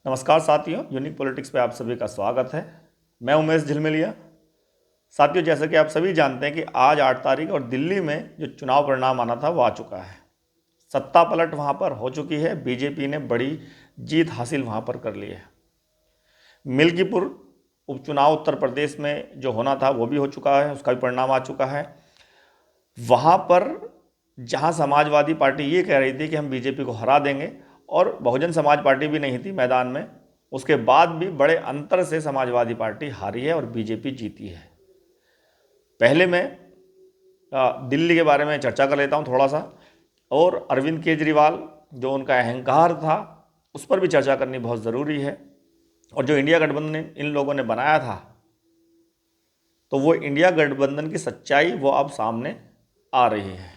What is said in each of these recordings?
नमस्कार साथियों, unique politics पे आप सभी का स्वागत है। मैं उमेश झिलमिलिया। साथियों, जैसा कि आप सभी जानते हैं कि आज 8 तारीख और दिल्ली में जो चुनाव परिणाम आना था वो आ चुका है। सत्ता पलट वहाँ पर हो चुकी है। बीजेपी ने बड़ी जीत हासिल वहाँ पर कर ली है। मिल्कीपुर उपचुनाव उत्तर प्रदेश में जो होना था वो भी हो चुका है, उसका भी परिणाम आ चुका है। वहाँ पर जहाँ समाजवादी पार्टी ये कह रही थी कि हम बीजेपी को हरा देंगे और बहुजन समाज पार्टी भी नहीं थी मैदान में, उसके बाद भी बड़े अंतर से समाजवादी पार्टी हारी है और बीजेपी जीती है। पहले मैं दिल्ली के बारे में चर्चा कर लेता हूँ थोड़ा सा, और अरविंद केजरीवाल जो उनका अहंकार था उस पर भी चर्चा करनी बहुत ज़रूरी है। और जो इंडिया गठबंधन इन लोगों ने बनाया था, तो वो इंडिया गठबंधन की सच्चाई वो अब सामने आ रही है।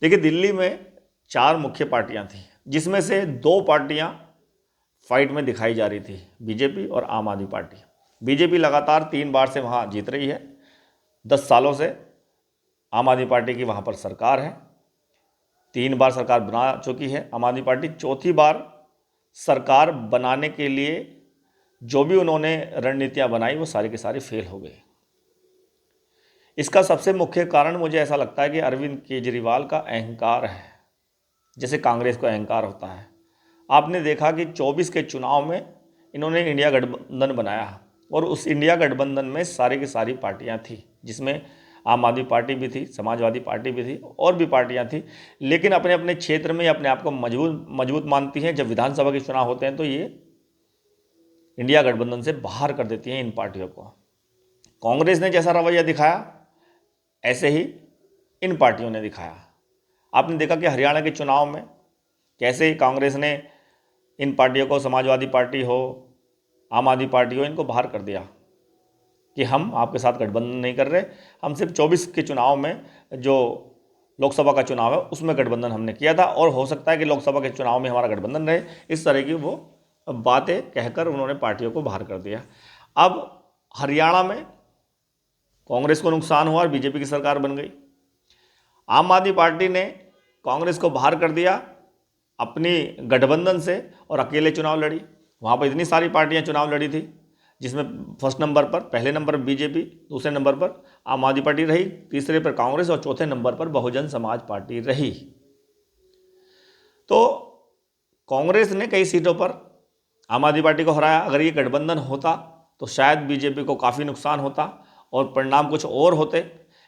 देखिए, दिल्ली में 4 मुख्य पार्टियां थीं, जिसमें से 2 पार्टियां फाइट में दिखाई जा रही थी, बीजेपी और आम आदमी पार्टी। बीजेपी लगातार 3 बार से वहां जीत रही है। 10 सालों से आम आदमी पार्टी की वहां पर सरकार है। 3 बार सरकार बना चुकी है आम आदमी पार्टी। चौथी बार सरकार बनाने के लिए जो भी उन्होंने रणनीतियां बनाई वो सारी की सारी फेल हो गई। इसका सबसे मुख्य कारण मुझे ऐसा लगता है कि अरविंद केजरीवाल का अहंकार है, जैसे कांग्रेस को अहंकार होता है। आपने देखा कि 24 के चुनाव में इन्होंने इंडिया गठबंधन बनाया और उस इंडिया गठबंधन में सारी की सारी पार्टियां थी, जिसमें आम आदमी पार्टी भी थी, समाजवादी पार्टी भी थी और भी पार्टियां थी। लेकिन अपने अपने क्षेत्र में अपने आप को मजबूत मानती हैं। जब विधानसभा के चुनाव होते हैं तो ये इंडिया गठबंधन से बाहर कर देती हैं इन पार्टियों को। कांग्रेस ने जैसा रवैया दिखाया ऐसे ही इन पार्टियों ने दिखाया। आपने देखा कि हरियाणा के चुनाव में कैसे कांग्रेस ने इन पार्टियों को, समाजवादी पार्टी हो, आम आदमी पार्टी हो, इनको बाहर कर दिया कि हम आपके साथ गठबंधन नहीं कर रहे। हम सिर्फ 24 के चुनाव में, जो लोकसभा का चुनाव है उसमें गठबंधन हमने किया था और हो सकता है कि लोकसभा के चुनाव में हमारा गठबंधन रहे। इस तरह की वो बातें कहकर उन्होंने पार्टियों को बाहर कर दिया। अब हरियाणा में कांग्रेस को नुकसान हुआ और बीजेपी की सरकार बन गई। आम आदमी पार्टी ने कांग्रेस को बाहर कर दिया अपनी गठबंधन से और अकेले चुनाव लड़ी। वहाँ पर इतनी सारी पार्टियां चुनाव लड़ी थी, जिसमें फर्स्ट नंबर पर, पहले नंबर पर बीजेपी, दूसरे नंबर पर आम आदमी पार्टी रही, तीसरे पर कांग्रेस और चौथे नंबर पर बहुजन समाज पार्टी रही। तो कांग्रेस ने कई सीटों पर आम आदमी पार्टी को हराया। अगर ये गठबंधन होता तो शायद बीजेपी को काफ़ी नुकसान होता और परिणाम कुछ और होते।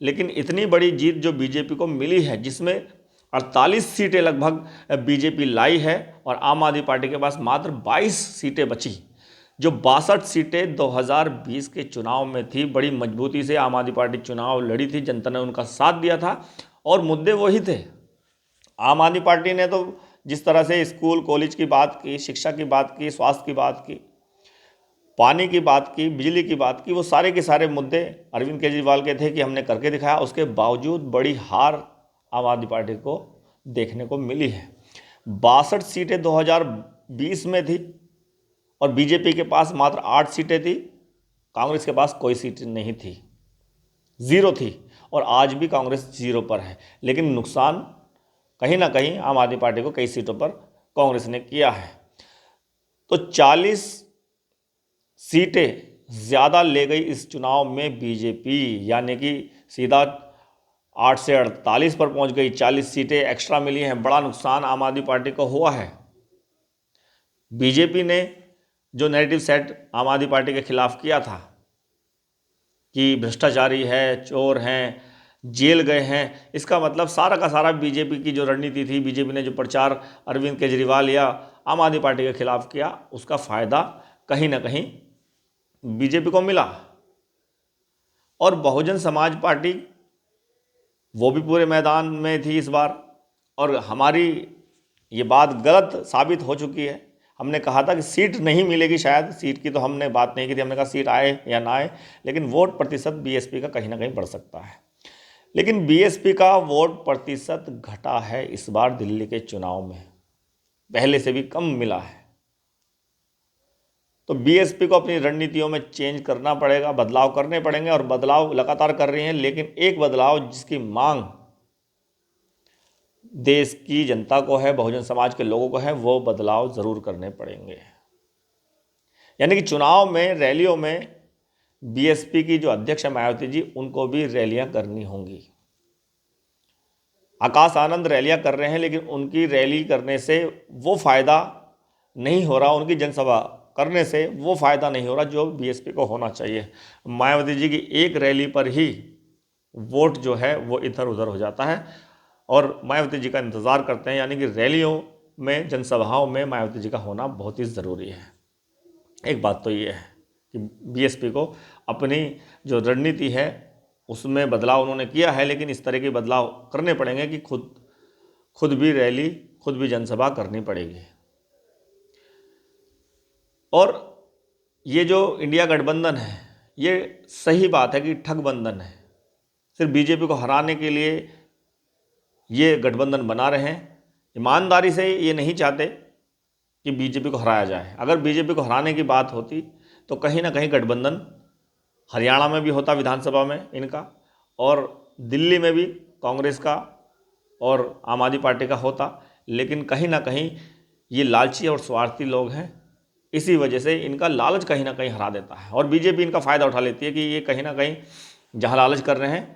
लेकिन इतनी बड़ी जीत जो बीजेपी को मिली है, जिसमें 48 सीटें लगभग बीजेपी लाई है और आम आदमी पार्टी के पास मात्र 22 सीटें बची। जो 62 सीटें 2020 के चुनाव में थी, बड़ी मजबूती से आम आदमी पार्टी चुनाव लड़ी थी, जनता ने उनका साथ दिया था और मुद्दे वही थे। आम आदमी पार्टी ने तो जिस तरह से स्कूल कॉलेज की बात की, शिक्षा की बात की, स्वास्थ्य की बात की, पानी की बात की, बिजली की बात की, वो सारे के सारे मुद्दे अरविंद केजरीवाल के थे कि हमने करके दिखाया। उसके बावजूद बड़ी हार आम आदमी पार्टी को देखने को मिली है। 62 सीटें 2020 में थी और बीजेपी के पास मात्र 8 सीटें थी, कांग्रेस के पास कोई सीट नहीं थी, 0 थी। और आज भी कांग्रेस 0 पर है। लेकिन नुकसान कहीं ना कहीं आम आदमी पार्टी को कई सीटों पर कांग्रेस ने किया है। तो 40 सीटें ज़्यादा ले गई इस चुनाव में बीजेपी, यानी कि सीधा 8 से 48 पर पहुंच गई। 40 सीटें एक्स्ट्रा मिली हैं। बड़ा नुकसान आम आदमी पार्टी को हुआ है। बीजेपी ने जो नैरेटिव सेट आम आदमी पार्टी के खिलाफ किया था कि भ्रष्टाचारी है, चोर हैं, जेल गए हैं, इसका मतलब सारा का सारा बीजेपी की जो रणनीति थी, बीजेपी ने जो प्रचार अरविंद केजरीवाल या आम आदमी पार्टी के खिलाफ किया, उसका फायदा कहीं ना कहीं बीजेपी को मिला। और बहुजन समाज पार्टी वो भी पूरे मैदान में थी इस बार, और हमारी ये बात गलत साबित हो चुकी है। हमने कहा था कि सीट नहीं मिलेगी, शायद सीट की तो हमने बात नहीं की थी, हमने कहा सीट आए या ना आए, लेकिन वोट प्रतिशत बीएसपी का कहीं ना कहीं बढ़ सकता है। लेकिन बीएसपी का वोट प्रतिशत घटा है इस बार दिल्ली के चुनाव में, पहले से भी कम मिला है। तो बीएसपी को अपनी रणनीतियों में चेंज करना पड़ेगा, बदलाव करने पड़ेंगे, और बदलाव लगातार कर रही हैं। लेकिन एक बदलाव जिसकी मांग देश की जनता को है, बहुजन समाज के लोगों को है, वो बदलाव ज़रूर करने पड़ेंगे। यानी कि चुनाव में, रैलियों में बीएसपी की जो अध्यक्ष है मायावती जी, उनको भी रैलियां करनी होंगी। आकाश आनंद रैलियां कर रहे हैं, लेकिन उनकी रैली करने से वो फायदा नहीं हो रहा, उनकी जनसभा करने से वो फायदा नहीं हो रहा जो बीएसपी को होना चाहिए। मायावती जी की एक रैली पर ही वोट जो है वो इधर उधर हो जाता है, और मायावती जी का इंतज़ार करते हैं। यानी कि रैलियों में, जनसभाओं में मायावती जी का होना बहुत ही ज़रूरी है। एक बात तो ये है कि बीएसपी को अपनी जो रणनीति है उसमें बदलाव उन्होंने किया है, लेकिन इस तरह के बदलाव करने पड़ेंगे कि खुद भी रैली, खुद भी जनसभा करनी पड़ेगी। और ये जो इंडिया गठबंधन है, ये सही बात है कि ठगबंधन है। सिर्फ बीजेपी को हराने के लिए ये गठबंधन बना रहे हैं। ईमानदारी से ये नहीं चाहते कि बीजेपी को हराया जाए। अगर बीजेपी को हराने की बात होती तो कहीं ना कहीं गठबंधन हरियाणा में भी होता, विधानसभा में इनका, और दिल्ली में भी कांग्रेस का और आम आदमी पार्टी का होता। लेकिन कहीं ना कहीं ये लालची और स्वार्थी लोग हैं, इसी वजह से इनका लालच कहीं ना कहीं हरा देता है, और बीजेपी इनका फ़ायदा उठा लेती है कि ये कहीं ना कहीं जहाँ लालच कर रहे हैं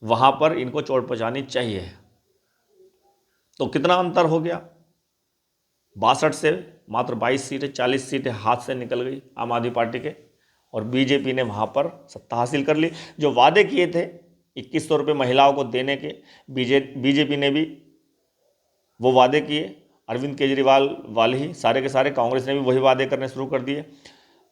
वहाँ पर इनको चोट पहुँचानी चाहिए। तो कितना अंतर हो गया, 62 से मात्र 22 सीटें, 40 सीटें हाथ से निकल गई आम आदमी पार्टी के, और बीजेपी ने वहाँ पर सत्ता हासिल कर ली। जो वादे किए थे 2100 रुपये महिलाओं को देने के, बीजेपी ने भी वो वादे किए, अरविंद केजरीवाल वाले ही सारे के सारे, कांग्रेस ने भी वही वादे करने शुरू कर दिए।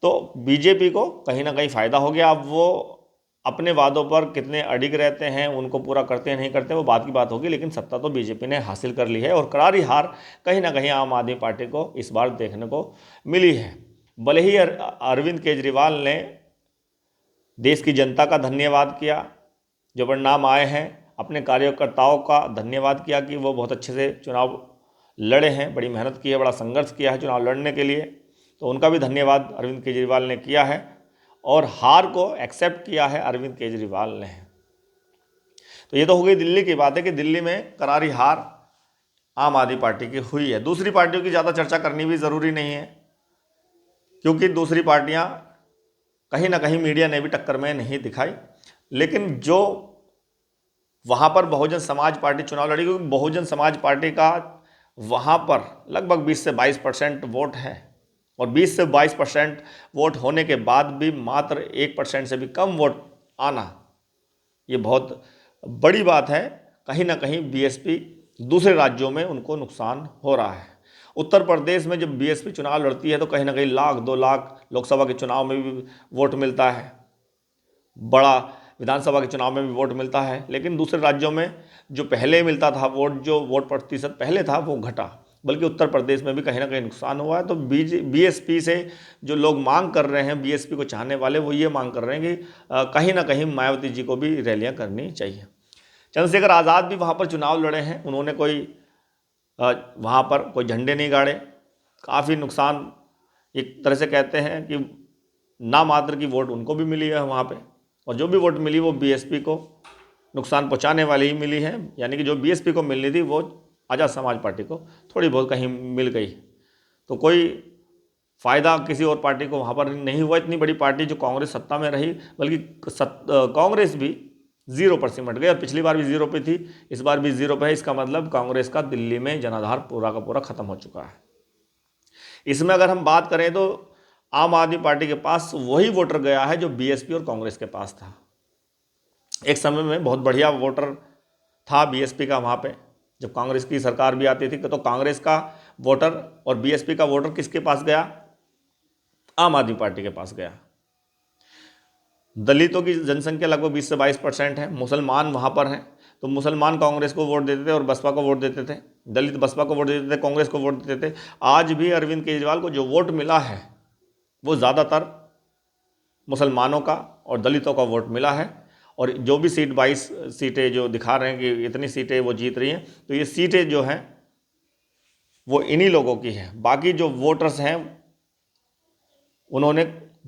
तो बीजेपी को कहीं ना कहीं फ़ायदा हो गया। अब वो अपने वादों पर कितने अडिग रहते हैं, उनको पूरा करते हैं नहीं करते, वो बात की बात होगी, लेकिन सत्ता तो बीजेपी ने हासिल कर ली है, और करारी हार कहीं ना कहीं आम आदमी पार्टी को इस बार देखने को मिली है। भले ही अरविंद केजरीवाल ने देश की जनता का धन्यवाद किया, जो परिणाम आए हैं, अपने कार्यकर्ताओं का धन्यवाद किया कि वो बहुत अच्छे से चुनाव लड़े हैं, बड़ी मेहनत की है, बड़ा संघर्ष किया है चुनाव लड़ने के लिए, तो उनका भी धन्यवाद अरविंद केजरीवाल ने किया है, और हार को एक्सेप्ट किया है अरविंद केजरीवाल ने। तो ये तो हो गई दिल्ली की बात है कि दिल्ली में करारी हार आम आदमी पार्टी की हुई है। दूसरी पार्टियों की ज़्यादा चर्चा करनी भी ज़रूरी नहीं है, क्योंकि दूसरी पार्टियां कहीं ना कहीं मीडिया ने भी टक्कर में नहीं दिखाई। लेकिन जो वहाँ पर बहुजन समाज पार्टी चुनाव लड़ी, क्योंकि बहुजन समाज पार्टी का वहाँ पर लगभग 20 से 22% वोट है, और 20 से 22% वोट होने के बाद भी मात्र 1% से भी कम वोट आना, ये बहुत बड़ी बात है। कहीं ना कहीं बीएसपी दूसरे राज्यों में उनको नुकसान हो रहा है। उत्तर प्रदेश में जब बीएसपी चुनाव लड़ती है तो कहीं ना कहीं 1,00,000-2,00,000 लोकसभा के चुनाव में भी वोट मिलता है, बड़ा विधानसभा के चुनाव में भी वोट मिलता है। लेकिन दूसरे राज्यों में जो पहले मिलता था वोट, जो वोट प्रतिशत पहले था, वो घटा, बल्कि उत्तर प्रदेश में भी कहीं ना कहीं नुकसान हुआ है। तो बीएसपी से जो लोग मांग कर रहे हैं, बीएसपी को चाहने वाले, वो ये मांग कर रहे हैं कि कहीं ना कहीं मायावती जी को भी रैलियां करनी चाहिए। चंद्रशेखर आज़ाद भी वहाँ पर चुनाव लड़े हैं, उन्होंने कोई वहाँ पर कोई झंडे नहीं गाड़े, काफ़ी नुकसान एक तरह से कहते हैं कि ना मात्र की वोट उनको भी मिली है वहाँ पे, और जो भी वोट मिली वो बीएसपी को नुकसान पहुँचाने वाली ही मिली है। यानी कि जो बीएसपी को मिलनी थी वो आज़ाद समाज पार्टी को थोड़ी बहुत कहीं मिल गई, तो कोई फ़ायदा किसी और पार्टी को वहाँ पर नहीं हुआ। इतनी बड़ी पार्टी जो कांग्रेस सत्ता में रही, बल्कि कांग्रेस भी 0 पर सिमट गई, और पिछली बार भी 0 पे थी, इस बार भी 0 पे है। इसका मतलब कांग्रेस का दिल्ली में जनाधार पूरा का पूरा खत्म हो चुका है। इसमें अगर हम बात करें तो आम आदमी पार्टी के पास वही वोटर गया है जो बीएसपी और कांग्रेस के पास था। एक समय में बहुत बढ़िया वोटर था बीएसपी का वहाँ पे, जब कांग्रेस की सरकार भी आती थी, तो कांग्रेस का वोटर और बीएसपी का वोटर किसके पास गया? आम आदमी पार्टी के पास गया। दलितों की जनसंख्या लगभग 20 से 22% है, मुसलमान वहाँ पर हैं, तो मुसलमान कांग्रेस को वोट देते थे और बसपा को वोट देते थे, दलित बसपा को वोट देते थे, कांग्रेस को वोट देते थे। आज भी अरविंद केजरीवाल को जो वोट मिला है वो ज़्यादातर मुसलमानों का और दलितों का वोट मिला है। और जो भी 22 सीटें जो दिखा रहे हैं कि इतनी सीटें वो जीत रही हैं, तो ये सीटें जो हैं वो इन्हीं लोगों की हैं। बाकी जो वोटर्स हैं उन्होंने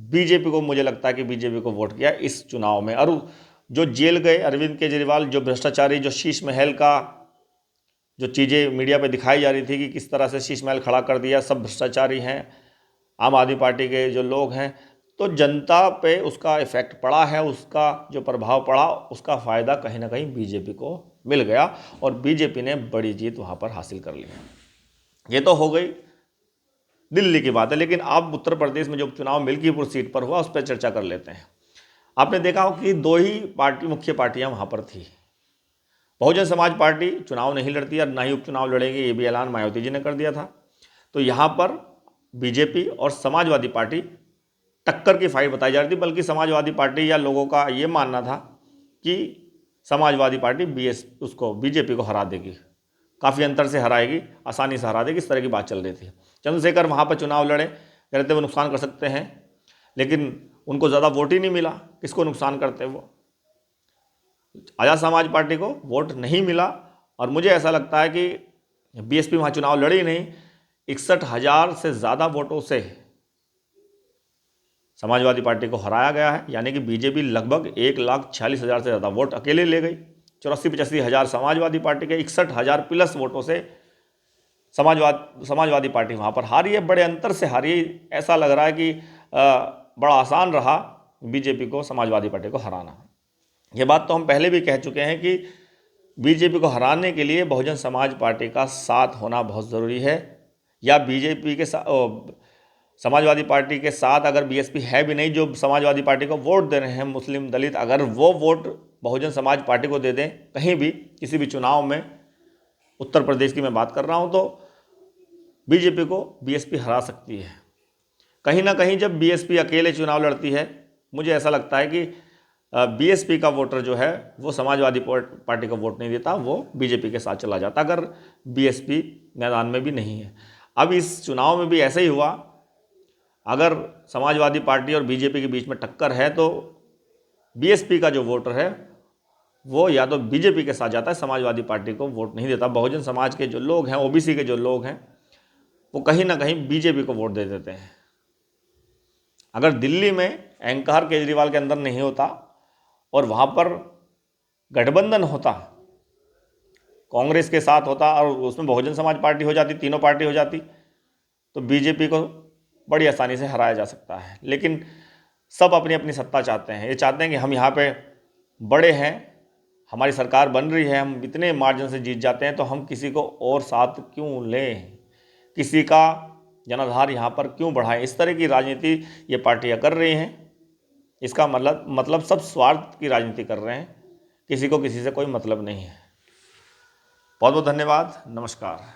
बीजेपी को, मुझे लगता है कि बीजेपी को वोट किया इस चुनाव में। और जो जेल गए अरविंद केजरीवाल, जो भ्रष्टाचारी, जो शीश महल का जो चीज़ें मीडिया पे दिखाई जा रही थी कि किस तरह से शीश महल खड़ा कर दिया, सब भ्रष्टाचारी हैं, आम आदमी पार्टी के जो लोग हैं, तो जनता पे उसका इफेक्ट पड़ा है, उसका जो प्रभाव पड़ा, उसका फ़ायदा कहीं ना कहीं बीजेपी को मिल गया और बीजेपी ने बड़ी जीत वहाँ पर हासिल कर ली। ये तो हो गई दिल्ली की बात है, लेकिन अब उत्तर प्रदेश में जो उपचुनाव मिल्कीपुर सीट पर हुआ उस पर चर्चा कर लेते हैं। आपने देखा हो कि दो ही मुख्य पार्टियां वहाँ पर थी। बहुजन समाज पार्टी चुनाव नहीं लड़ती और ना ही उपचुनाव लड़ेगी, ये भी ऐलान मायावती जी ने कर दिया था। तो यहाँ पर बीजेपी और समाजवादी पार्टी टक्कर की फाइट बताई जा रही थी, बल्कि समाजवादी पार्टी या लोगों का ये मानना था कि समाजवादी पार्टी बीजेपी को हरा देगी, काफ़ी अंतर से हराएगी, आसानी से हरा देगी, इस तरह की बात चल रही थी। चंद्रशेखर वहाँ पर चुनाव लड़े, कह रहे थे वो नुकसान कर सकते हैं, लेकिन उनको ज़्यादा वोट ही नहीं मिला। किसको नुकसान करते वो? आज़ाद समाज पार्टी को वोट नहीं मिला और मुझे ऐसा लगता है कि बीएसपी वहाँ चुनाव लड़ी नहीं। 61,000 से ज़्यादा वोटों से समाजवादी पार्टी को हराया गया है, यानी कि बीजेपी लगभग 1,46,000 से ज़्यादा वोट अकेले ले गई। 84-85 हज़ार समाजवादी पार्टी के, 61,000 प्लस वोटों से समाजवादी पार्टी वहाँ पर हारी है, बड़े अंतर से हारी है। ऐसा लग रहा है कि बड़ा आसान रहा बीजेपी को समाजवादी पार्टी को हराना। ये बात तो हम पहले भी कह चुके हैं कि बीजेपी को हराने के लिए बहुजन समाज पार्टी का साथ होना बहुत ज़रूरी है, या बीजेपी के समाजवादी पार्टी के साथ अगर बीएसपी है भी नहीं, जो समाजवादी पार्टी को वोट दे रहे हैं मुस्लिम दलित, अगर वो वोट बहुजन समाज पार्टी को दे दें कहीं भी किसी भी चुनाव में, उत्तर प्रदेश की मैं बात कर रहा हूँ, तो बीजेपी को बीएसपी हरा सकती है। कहीं ना कहीं जब बीएसपी अकेले चुनाव लड़ती है, मुझे ऐसा लगता है कि बीएसपी का वोटर जो है वो समाजवादी पार्टी को वोट नहीं देता, वो बीजेपी के साथ चला जाता अगर बीएसपी मैदान में भी नहीं है। अब इस चुनाव में भी ऐसा ही हुआ। अगर समाजवादी पार्टी और बीजेपी के बीच में टक्कर है तो बीएसपी का जो वोटर है वो या तो बीजेपी के साथ जाता है, समाजवादी पार्टी को वोट नहीं देता। बहुजन समाज के जो लोग हैं, ओबीसी के जो लोग हैं, वो कहीं ना कहीं बीजेपी को वोट दे देते हैं। अगर दिल्ली में एंकर केजरीवाल के अंदर नहीं होता और वहाँ पर गठबंधन होता, कांग्रेस के साथ होता और उसमें बहुजन समाज पार्टी हो जाती, तीनों पार्टी हो जाती, तो बीजेपी को बड़ी आसानी से हराया जा सकता है। लेकिन सब अपनी अपनी सत्ता चाहते हैं, ये चाहते हैं कि हम यहाँ पे बड़े हैं, हमारी सरकार बन रही है, हम इतने मार्जिन से जीत जाते हैं, तो हम किसी को और साथ क्यों लें, किसी का जनाधार यहाँ पर क्यों बढ़ाएं। इस तरह की राजनीति ये पार्टियाँ कर रही हैं। इसका मतलब सब स्वार्थ की राजनीति कर रहे हैं, किसी को किसी से कोई मतलब नहीं है। बहुत बहुत धन्यवाद, नमस्कार।